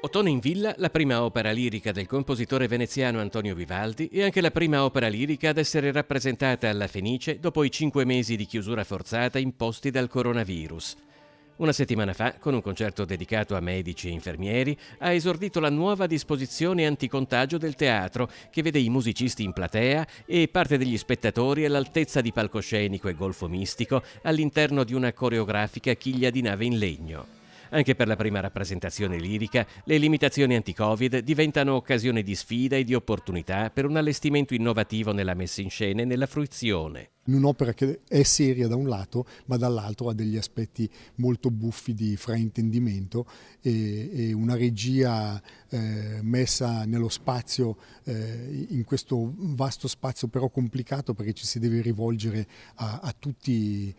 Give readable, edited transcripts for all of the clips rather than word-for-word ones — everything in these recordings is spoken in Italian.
Ottone in Villa, la prima opera lirica del compositore veneziano Antonio Vivaldi e anche la prima opera lirica ad essere rappresentata alla Fenice dopo i 5 mesi di chiusura forzata imposti dal coronavirus. Una settimana fa, con un concerto dedicato a medici e infermieri, ha esordito la nuova disposizione anticontagio del teatro, che vede i musicisti in platea e parte degli spettatori all'altezza di palcoscenico e golfo mistico all'interno di una coreografica chiglia di nave in legno. Anche per la prima rappresentazione lirica, le limitazioni anti-Covid diventano occasione di sfida e di opportunità per un allestimento innovativo nella messa in scena e nella fruizione. In un'opera che è seria da un lato, ma dall'altro ha degli aspetti molto buffi di fraintendimento e una regia messa nello spazio, in questo vasto spazio però complicato, perché ci si deve rivolgere a tutti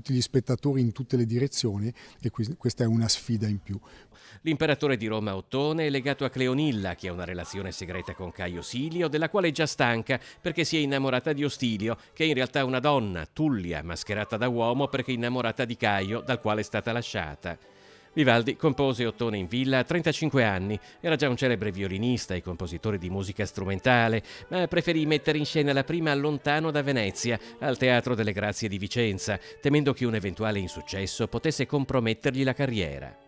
gli spettatori in tutte le direzioni, e questa è una sfida in più. L'imperatore di Roma Ottone è legato a Cleonilla, che ha una relazione segreta con Caio Silio, della quale è già stanca perché si è innamorata di Ostilio, che è in realtà una donna, Tullia, mascherata da uomo perché innamorata di Caio, dal quale è stata lasciata. Vivaldi compose Ottone in Villa a 35 anni, era già un celebre violinista e compositore di musica strumentale, ma preferì mettere in scena la prima lontano da Venezia, al Teatro delle Grazie di Vicenza, temendo che un eventuale insuccesso potesse compromettergli la carriera.